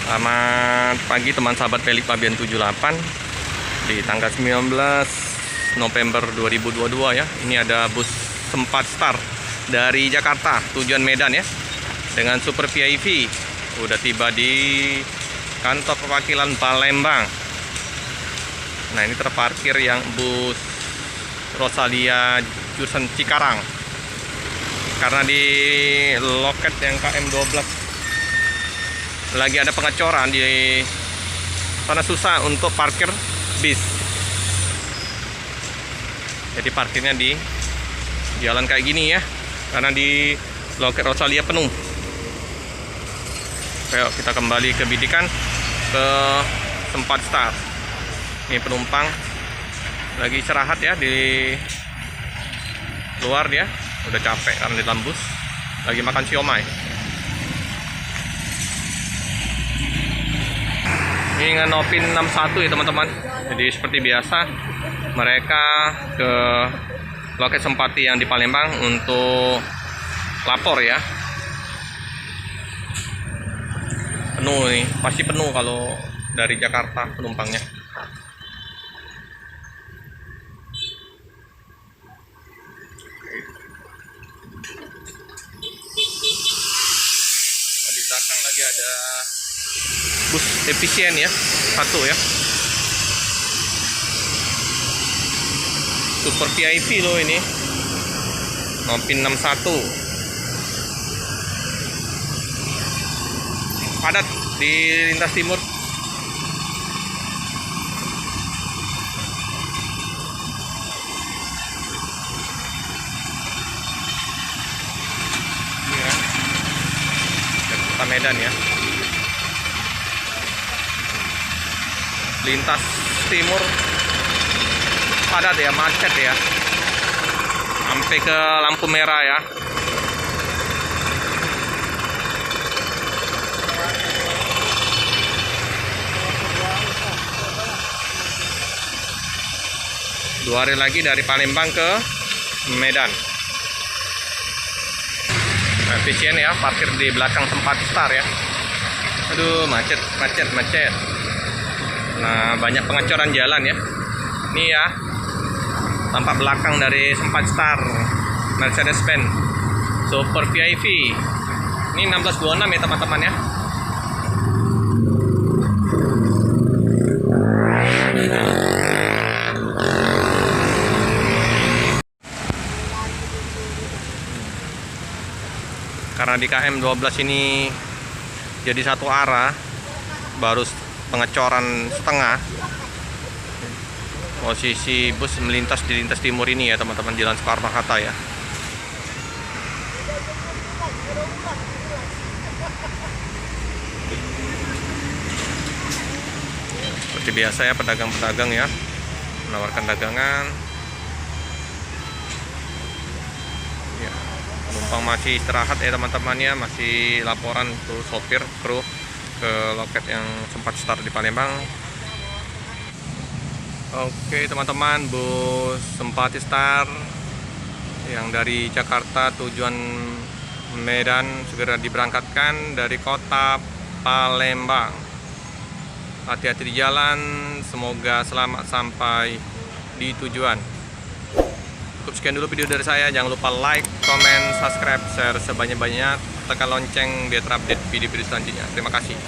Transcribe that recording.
Selamat pagi teman sahabat Pelik Pabian 78 di tanggal 19 November 2022 ya. Ini ada bus Sempat Star dari Jakarta tujuan Medan ya, dengan super VIP. Udah tiba di kantor perwakilan Palembang. Nah, ini terparkir yang bus Rosalia jurusan Cikarang, karena di loket yang KM12 lagi ada pengecoran di sana, susah untuk parkir bis. Jadi parkirnya di jalan kayak gini ya, karena di loket Rosalia penuh. Ayo kita kembali ke bidikan, ke Sempat Star. Ini penumpang lagi istirahat ya di luar, dia udah capek karena di dalam bus lagi makan siomay. Ini ngenopin 61 ya teman-teman. Jadi seperti biasa mereka ke loket Sempati yang di Palembang untuk lapor ya. Penuh nih, pasti penuh kalau dari Jakarta penumpangnya. Di belakang lagi ada bus efisien ya, satu ya, super VIP loh ini, Nopin 61, padat di lintas timur. Ini ya, Jakarta Medan ya. Lintas timur padat ya, macet ya, sampai ke lampu merah ya. Dua hari lagi dari Palembang ke Medan. Efisien ya, parkir di belakang Sempat Star ya. Aduh, macet. Nah, banyak pengecoran jalan ya. Ini ya, tampak belakang dari Sempat Star, Mercedes-Benz super VIP. Ini 1626 ya teman-teman ya. Karena di KM12 ini jadi satu arah, baru pengecoran setengah, posisi bus melintas di lintas timur ini ya teman-teman, Jalan Soekarno-Hatta ya. Seperti biasa ya, pedagang-pedagang ya menawarkan dagangan ya. Penumpang masih istirahat ya teman-teman ya, masih laporan tuh sopir kru ke loket yang Sempat Star di Palembang. Oke teman-teman, bus Sempati Star yang dari Jakarta tujuan Medan segera diberangkatkan dari kota Palembang. Hati-hati di jalan, semoga selamat sampai di tujuan. Cukup sekian dulu video dari saya. Jangan lupa like, comment, subscribe, share sebanyak-banyaknya, tekan lonceng biar terupdate video-video selanjutnya. Terima kasih.